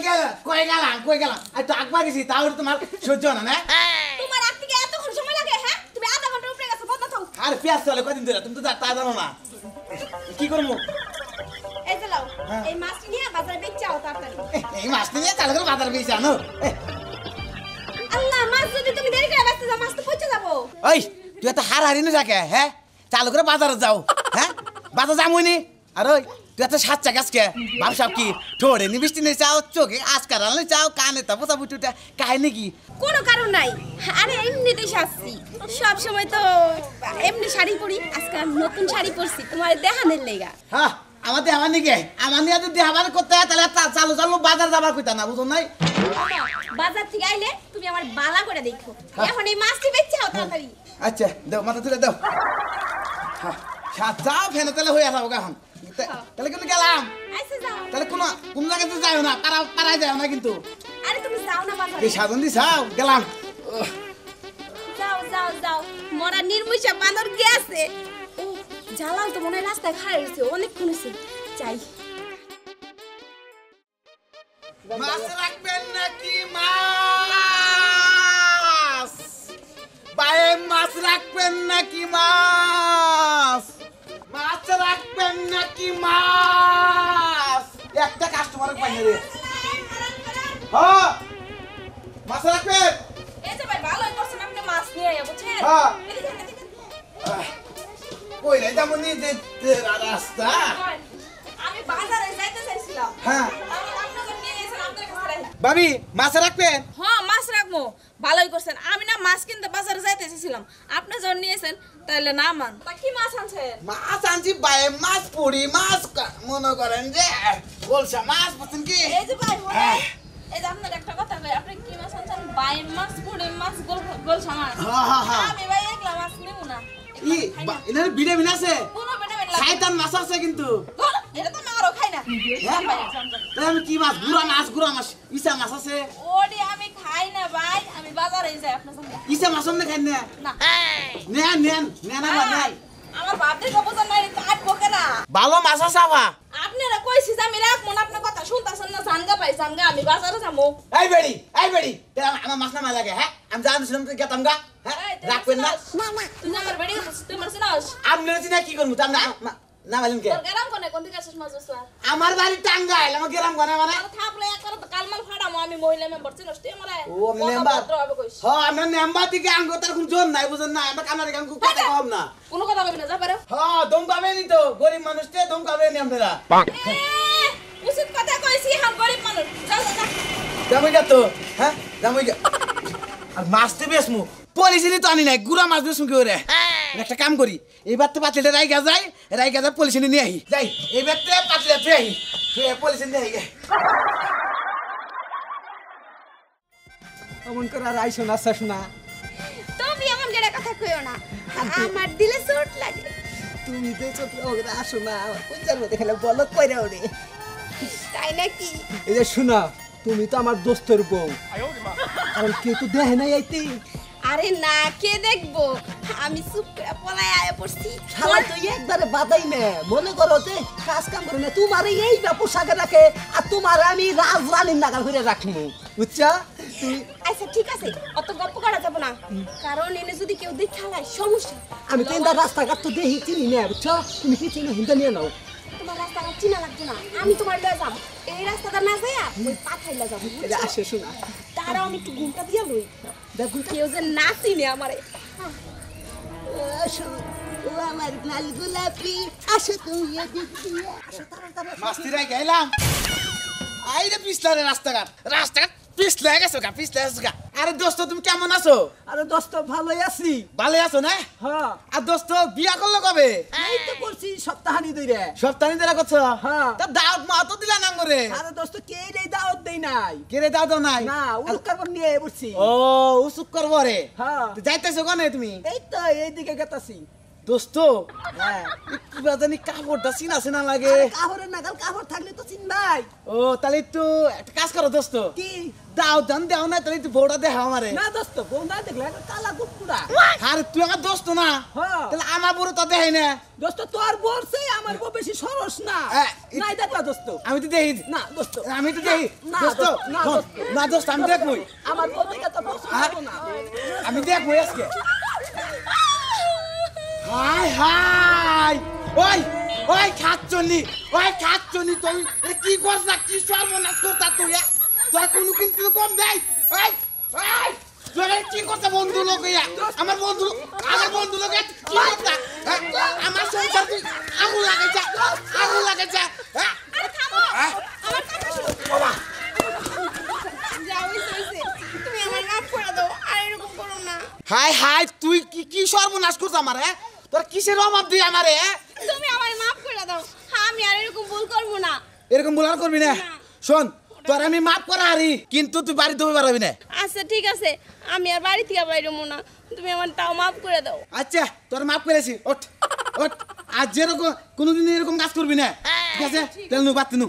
গেলাম আর তো আকবার গেছি তাও তোমার সহ্য না না তোমার আজ থেকে এতক্ষণ সময় লাগে হ্যাঁ তুমি আধা ঘন্টার উপরে গেছো বন্ধ থাও আর পেঁয়াজ চলে কদিন ধরে তুমি তো তা জানো না কি করবো এই যে লাও এই মাছটি নিয়ে বাজারে বেচে আও তাড়াতাড়ি এই মাছ নিয়ে চালু করে বাজার বেশি আনো আল্লাহ মাছ যদি তুমি দেরি করে বেচতে যাও মাছ তো পচে যাবো ওই তুই এত হারি না যাকে হ্যাঁ চালু করে বাজারে যাও হ্যাঁ বাজার যামুনি আর ওই তুই এত সাচ্চা গাছকে ভাবসাব কি ঠোরে নি বৃষ্টি নিয়ে চাও চোখে আজকাল আনলে চাও কানে তা বোঝা বুটুটা কাহিনী কি কোনো কারণ নাই আরে এমনিতেই সাজছি সব সময় তো এমনি শাড়ি পরি আজকে নতুন শাড়ি পরছি তোমার দেখানের লেগা হ্যাঁ আমাদের আমার নিকে আমার নিয়ে যদি আবার করতে হয় তাহলে চালু চালু বাজার যাবার কইতা না বুঝো নাই বাজার থেকে আইলে তুমি আমার বালা করে দেখো এখন এই মাছটি বেচে আও তাড়াতাড়ি আচ্ছা দাও মাথা তুলে দাও হ্যাঁ সাচ্চা ফেনে তাহলে হয়ে যাবো এখন তাহলে কিন্তু গেলাম আইসে যাও তাহলে কোন জায়গাতে যাও না পাড়ায় যাও না কিন্তু আরে তুমি যাও না বাজারে এই সাধন দি যাও গেলাম যাও যাও যাও মরা নির্মুষা বানর গেছে ও জালাল তো মনে হয় রাস্তায় খাড়া হয়েছে অনেকক্ষণ হয়েছে যাই মাছ রাখবেন নাকি মাছ বাইরে মাছ রাখবেন নাকি মাছ মাছ রাখবেন নাকি মাছ একটা কাস্টমার পাইনি রে হ্যাঁ মাছ রাখবেন এই যে ভাই ভালোই করছেন আপনি মাছ নিয়ে আয়া বুঝছেন হ্যাঁ কই রে দামনি যে রাস্তা আমি বাজারে যাইতে চাইছিলাম হ্যাঁ আমি আপনাকে নিয়ে এসেছিলাম আপনার কাছে রাখলাম ভাবি মাছ রাখবেন হ্যাঁ মাছ রাখবো ভালোই করছেন আমি না মাছ কিনতে বাজারে যাইতে চাইছিলাম আপনি যখন নিয়েছেন তাহলে না মান তা কি মাছ আনছেন মাছ আনছি বাইরে মাছ পুরি মাছ মনে করেন যে বলছা মাছ বুঝছেন কি এই যে ভাই এই যে আপনার একটা কথা কই আপনি কি মাছ আনছেন বাইর মাছ পুরি মাছ গোল সামার হ্যাঁ আমি ভাই একলা মাছ নিব না ই এনার ভিডিও আছে কোনো ভিটামিন লাগে শয়তান মাছ আছে কিন্তু এটা তো আমি আরো খাই না হ্যাঁ তাহলে আমি কি মাছ গুড়া মাছ ইসা মাছ আছে ওডি আমি খাই না ভাই আমি বাজারে যাই আপনার সঙ্গে ইসা মাছ অন্য খাই না না নেন আমার নেন আমার বাপরে কবুতর নাই কাটবো কেনা ভালো মাছ আছে আবা আপনারা কইছি যে আমি রাখবো না আপনার কথা শুনতাছেন না জানগা পাই জানগা আমি বাজারে যাবো এই বেড়ি আমার মাছ না লাগে হ্যাঁ আমি জানছিলাম তো গেতাম গা হ্যাঁ রাখবেন না তুমি আমার বাড়ি তোমার চিনাস আপনি চিনা কি করবো তার না বলেন কে তোর গেলাম কোনে কোন দিকে আসিস মাছ বসা আমার বাড়ি টাঙ্গাইল আমার গ্রাম কোনে মানে থাপলে একবার কালমাল ফাড়ামো আমি মহিলা মেম্বার চিনাস তুই আমারে ও আমি মেম্বার হবে কইস হ্যাঁ আমরা মেম্বার দিকে আঙ্গ তার কোন জোর নাই বুঝেন না আমরা কানারে গান খুব কথা কম না কোনো কথা কইবি না যা পারো হ্যাঁ দম পাবেনি তো গরিব মানুষতে দম পাবেনি আপনারা উচিত কথা কইছি হাম গরিব মানুষ যা যা যা যাবই গা তো হ্যাঁ যাবই গা আর মাছতে বেসমু পলিসিনি তো আনি নাই গুড়া মাছ বেসমু কি করে একটা কাম করি এইবার তো পাতলে রাইগা যায় পলিসিনি নিয়ে আহি যাই এইবার তো পাতলে ফে আহি পলিসিনি নিয়ে আহি অমন করে আর আইসো না শোনা তুমি এমন করে কথা কইও না আমার দিলে চোট লাগে তুমি তো চোখ ওরে আসো না কোন জানো দেখালে বলো কইরা ওরে তাই নাকি এই যে শোনা তুমি তো আমার দোস্তের বউ কারণ কেউ তো দেখে নাই আইতে আরে না কে দেখবো আমি চুপ করে পলায় আয়া পড়ছি শালা তো একবারে বাদাই না মনে করো যে কাজ কাম করে না তোমার এই পোশাকে রাখে আর তোমার আমি রাজরানীর নাগাল করে রাখবো বুঝছা তুমি আচ্ছা ঠিক আছে অত গপ্প করা যাবে না কারণ এনে যদি কেউ দেখে হালায় সমস্যা আমি তো ইন্দা রাস্তাঘাট তো দেখি চিনি না বুঝছো তুমি কি চিনো হিন্দা নিয়ে নাও তোমার রাস্তাটা চিনা লাগবে না আমি তোমার লয়ে যাব এই রাস্তাটা না যাইয়া ওই পাথাইলা যাব এই যে আসে শোনা তারাও আমি একটু ঘুমটা দিয়া লই দেখুন কেউ যে না চিনে আমারে আসো ও আমার লাল গোলাপি আসো তুমি এদিকে আসো তাড়াতাড়ি মাছটি রাই গেলাম আইরে পিছলারে রাস্তাঘাট পিছলা গেছো গা আরে দোস্ত তুমি কেমন আছো আরে দোস্ত ভালোই আছি ভালো আছো না হ্যাঁ আর দোস্ত বিয়া করলো কবে এই তো করছি সপ্তাহানি ধরে সপ্তাহে ধরে করছো হ্যাঁ তা দাওয়াত মা তো দিলা না করে আরে দোস্ত কে রে দাওয়াত দেই নাই কেরে দাও দাও নাই না উলকার পর নিয়ে বসছি ও উসুক করবো রে হ্যাঁ তো যাইতেছো কোনে তুমি এই তো এইদিকে গেতাছি দোস্ত হ্যাঁ কি জানি কাপড়টা চিনা চিনা লাগে কাপড়ের নাগাল কাপড় থাকলে তো চিনবাই ও তাহলে একটু একটা কাজ করো দোস্ত কি দাও দাও না তাহলে একটু বউটা দেখা আমারে না দোস্ত বউ না দেখলে একটা কালা কুকুরা আরে তুই আমার দোস্ত না হ্যাঁ তাহলে আমার বড় তো দেখাই না দোস্ত তোর বলছে আমার বউ বেশি সরস না নাই দেখলা দোস্ত আমি তো দেখি না দোস্ত আমি তো দেখি না, দোস্ত না, শোন, দোস্ত। না দোস্ত আমি দেখবই আমার বউ দেখে তো পছন্দ হলো না আমি দেখবই আজকে হাই হাই ওই ওই খাচ্ছনি তুই এ কি করছ কি সর্বনাশ করতা তুই তোর কোনো কিন্তু কম দেই এই এই তোর কি করছ বন্ধু লোক আমার বন্ধু লোক কি করতা আমার সংসার তুই আগুন লাগাইছা হ্যাঁ আরে থামো আমার কথা শুনো বাবা যাও হইছে তুমি আমার মাফ করে দাও আর এরকম করো না হাই হাই তুই কি সর্বনাশ করছ আমার হ্যাঁ তোর কিসের অভাব তুই আমারে তুমি আমার মাফ করে দাও আমি আর এরকম ভুল করব না এরকম বলার করবি না শোন তোর আমি মাফ করা হারি কিন্তু তুই বাড়িতে হয়ে পারবি না আচ্ছা ঠিক আছে আমি আর বাড়ি থেকে বাইরবো না তুমি আমার তাও মাফ করে দাও আচ্ছা তোর মাফ করেছি ওঠ ওঠ আজ যেরকম কোনোদিন এরকম কাজ করবি না ঠিক আছে তাহলে নু বাদ নু